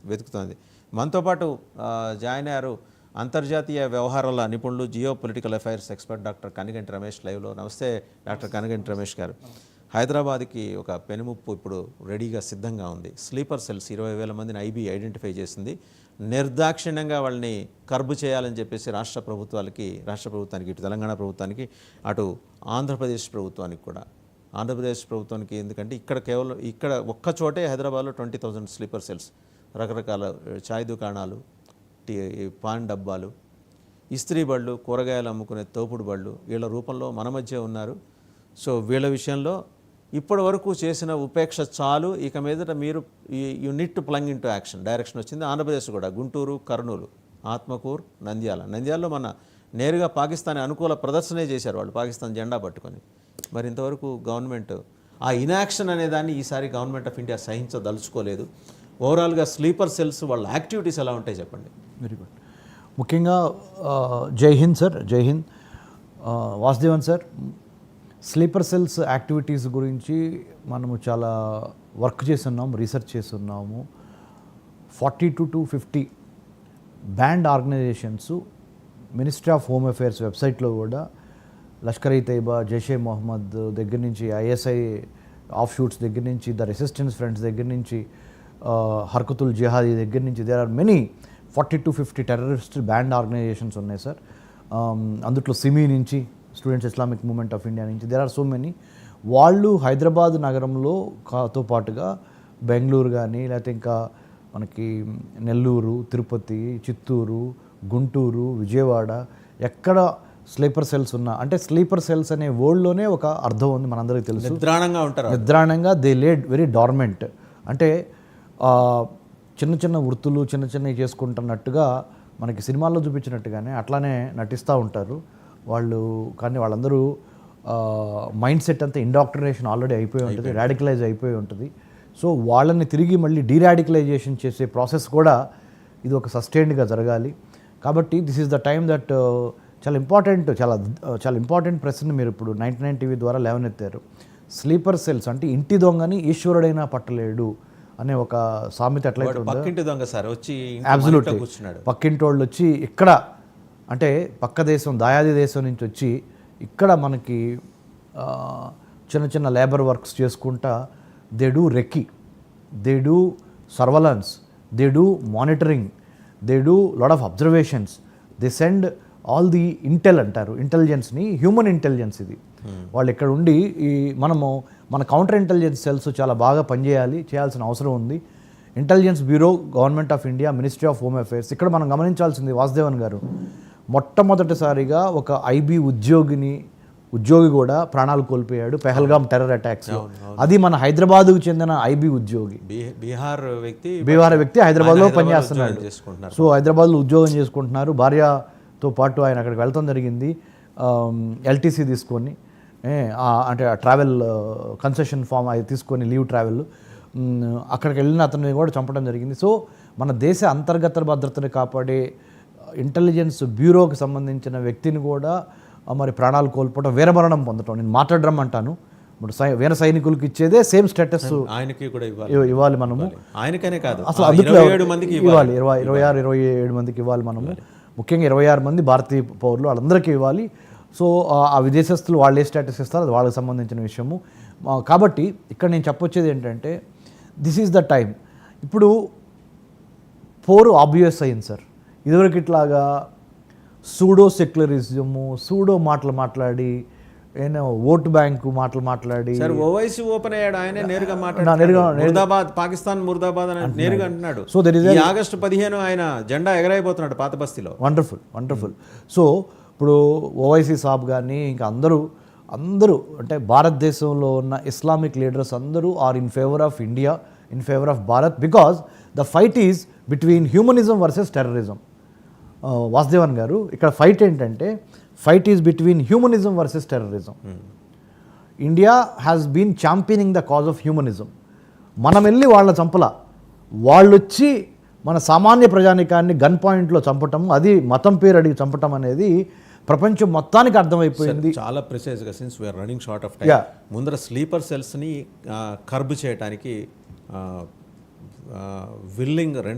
వెతుకుతోంది. మనతో పాటు జాయిన్ అయ్యారు అంతర్జాతీయ వ్యవహారాల నిపుణులు, geo political affairs expert doctor Kaniganti Ramesh లైవ్లో. నమస్తే డాక్టర్ కనిగంటి రమేష్ గారు. హైదరాబాద్కి ఒక పెనుముప్పు ఇప్పుడు రెడీగా సిద్ధంగా ఉంది. స్లీపర్ సెల్స్ 20,000 మందిని ఐబీ ఐడెంటిఫై చేసింది. నిర్దాక్షిణ్యంగా వాళ్ళని కర్బు చేయాలని చెప్పేసి రాష్ట్ర ప్రభుత్వానికి ఇటు తెలంగాణ ప్రభుత్వానికి, అటు ఆంధ్రప్రదేశ్ ప్రభుత్వానికి కూడా. ఆంధ్రప్రదేశ్ ప్రభుత్వానికి ఎందుకంటే ఇక్కడ ఒక్క చోటే హైదరాబాద్లో 20,000 స్లీపర్ సెల్స్, రకరకాల చాయ్ దుకాణాలు, పాన్ డబ్బాలు, ఇస్త్రీ బళ్ళు, కూరగాయలు అమ్ముకునే తోపుడు బళ్ళు వీళ్ళ రూపంలో మన మధ్య ఉన్నారు. సో వీళ్ళ విషయంలో ఇప్పటి వరకు చేసిన ఉపేక్ష చాలు, ఇక మీదట మీరు యూనిట్ ప్లంగ్ ఇంటూ యాక్షన్ డైరెక్షన్ వచ్చింది. ఆంధ్రప్రదేశ్ కూడా గుంటూరు, కర్నూలు, ఆత్మకూరు, నంద్యాలలో మన నేరుగా పాకిస్తాన్ అనుకూల ప్రదర్శనే చేశారు వాళ్ళు, పాకిస్తాన్ జెండా పట్టుకొని. మరి ఇంతవరకు గవర్నమెంట్ ఆ ఇన్యాక్షన్ అనేదాన్ని ఈసారి గవర్నమెంట్ ఆఫ్ ఇండియా సహించదలుచుకోలేదు. ఓవరాల్గా స్లీపర్ సెల్స్ వాళ్ళ యాక్టివిటీస్ ఎలా ఉంటాయి చెప్పండి. Very good. ముఖ్యంగా జై హింద్ సార్, జై Hind. Vasudevan sir, sleeper cells activities గురించి మనము చాలా వర్క్ చేస్తున్నాము, రీసెర్చ్ చేస్తున్నాము. 42 to 50 band organisations ministry of home affairs వెబ్సైట్లో కూడా లష్కర్ ఈ తైబా, జైషే మొహమ్మద్ దగ్గర నుంచి, ఐఎస్ఐ ఆఫ్ షూట్స్ దగ్గర నుంచి, ద రెసిస్టెన్స్ ఫ్రంట్స్ దగ్గర నుంచి, హర్కతుల్ జిహాదీ దగ్గర నుంచి, there are many 40 to 50 terrorist band organisations ఉన్నాయి సార్. అందుట్లో సిమీ నుంచి, students Islamic movement of India నుంచి, దేర్ ఆర్ సో మెనీ. వాళ్ళు హైదరాబాద్ నగరంలో తో పాటుగా బెంగళూరు కానీ, లేకపోతే ఇంకా మనకి నెల్లూరు, తిరుపతి, చిత్తూరు, గుంటూరు, విజయవాడ, ఎక్కడ స్లీపర్ సెల్స్ ఉన్నా, అంటే స్లీపర్ సెల్స్ అనే వర్డ్లోనే ఒక అర్థం ఉంది, మనందరికీ తెలుసు. నిద్రాణంగా దే లేడ్ వెరీ డార్మెంట్. అంటే చిన్న చిన్న వృత్తులు చిన్నవి చేసుకుంటున్నట్టుగా మనకి సినిమాల్లో చూపించినట్టుగానే అట్లానే నటిస్తూ ఉంటారు వాళ్ళు. కానీ వాళ్ళందరూ మైండ్ సెట్ అంతా ఇండాక్ట్రినేషన్ ఆల్రెడీ అయిపోయి ఉంటుంది, రాడికలైజ్ అయిపోయి ఉంటుంది. సో వాళ్ళని తిరిగి మళ్ళీ డీరాడికలైజేషన్ చేసే ప్రాసెస్ కూడా ఇది ఒక సస్టైన్డ్గా జరగాలి. కాబట్టి this is the time that చాలా ఇంపార్టెంట్ ప్రశ్న మీరు ఇప్పుడు 99 టీవీ ద్వారా లేవనెత్తారు. స్లీపర్ సెల్స్ అంటే ఇంటి దొంగని ఈశ్వరుడైనా పట్టలేడు అనే ఒక సామెత ఎట్లయితే పక్కింటి వాళ్ళు వచ్చి ఇక్కడ, అంటే పక్క దేశం దాయాది దేశం నుంచి వచ్చి ఇక్కడ మనకి చిన్న లేబర్ వర్క్స్ చేసుకుంటా, they do recce, they do surveillance, they do monitoring, they do lot of observations, they send all the intel అంటారు, ఇంటెలిజెన్స్ని, హ్యూమన్ ఇంటెలిజెన్స్ ఇది. వాళ్ళు ఇక్కడ ఉండి మన కౌంటర్ ఇంటెలిజెన్స్ సెల్స్ చాలా బాగా చేయాల్సిన అవసరం ఉంది. Intelligence bureau, government of India, ministry of home affairs, ఇక్కడ మనం గమనించాల్సింది వాసుదేవన్ గారు, మొట్టమొదటిసారిగా ఒక ఐబీ ఉద్యోగి కూడా ప్రాణాలు కోల్పోయాడు పెహల్గాం టెర్రర్ అటాక్స్. అది మన హైదరాబాద్కు చెందిన ఐబీ ఉద్యోగి, బీహార్ వ్యక్తి హైదరాబాద్లో పనిచేస్తున్నాడు. సో హైదరాబాద్లో ఉద్యోగం చేసుకుంటున్నారు, భార్యతో పాటు ఆయన అక్కడికి వెళ్తాం జరిగింది. ఎల్టీసీ తీసుకొని, అంటే ట్రావెల్ కన్సెషన్ ఫామ్ అది తీసుకొని, లీవ్ ట్రావెల్, అక్కడికి వెళ్ళిన అతన్ని కూడా చంపడం జరిగింది. సో మన దేశ అంతర్గత భద్రతని కాపాడే ఇంటెలిజెన్స్ బ్యూరోకి సంబంధించిన వ్యక్తిని కూడా మరి ప్రాణాలు కోల్పోవడం, వీరమరణం పొందటం, నేను మాట్లాడడం అంటాను. ఇప్పుడు వీర సైనికులకు ఇచ్చేదే సేమ్ స్టేటస్ ఆయనకి కూడా ఇవ్వాలి మనము. ఆయనకనే కాదు, అసలు అందులో 26, 27 మందికి ఇవ్వాలి మనము. ముఖ్యంగా 26 మంది భారతీయ పౌరులు, వాళ్ళందరికీ ఇవ్వాలి. సో ఆ విదేశస్తులు వాళ్ళు ఏ స్టేటస్ ఇస్తారో అది వాళ్ళకి సంబంధించిన విషయము. కాబట్టి ఇక్కడ నేను చెప్పొచ్చేది ఏంటంటే, దిస్ ఈజ్ ద టైం. ఇప్పుడు పోరు ఆబ్వియస్ అయింది సార్. ఇదివరకు ఇట్లాగా సూడో సెక్యులరిజము, సూడో మాటలు మాట్లాడి, ఓటు బ్యాంకు మాట్లాడి, ఓవైసీ ఓపెన్ అయ్యాడు, ఆయన నేరుగా ముర్దాబాద్, పాకిస్తాన్ ముర్దాబాద్ అని నేరుగా అంటున్నాడు. సో దట్ ఈస్ ఆగస్టు 15 ఆయన జెండా ఎగరైపోతున్నాడు పాత బస్తీలో. వండర్ఫుల్. సో ఇప్పుడు ఓవైసీ సాబ్ కానీ ఇంకా అందరూ అంటే భారతదేశంలో ఉన్న ఇస్లామిక్ లీడర్స్ అందరూ are in favour of India, in favour of Bharat, because the fight is between humanism versus terrorism. Vasudevan garu, ఇక్కడ ఫైట్ ఏంటంటే, fight is between humanism versus terrorism. India has been championing the cause of humanism. మనం వెళ్ళి వాళ్ళ చంపల, వాళ్ళు వచ్చి మన సామాన్య ప్రజానికాన్ని gun పాయింట్లో చంపటం, అది మతం పేరు అడిగి చంపటం అనేది ప్రపంచం మొత్తానికి అర్థమైపోయింది. చాలా ప్రిసైజ్గా, since we are running short of time, ముందర స్లీపర్ సెల్స్ని కర్బ్ చేయడానికి విల్లింగ్ 2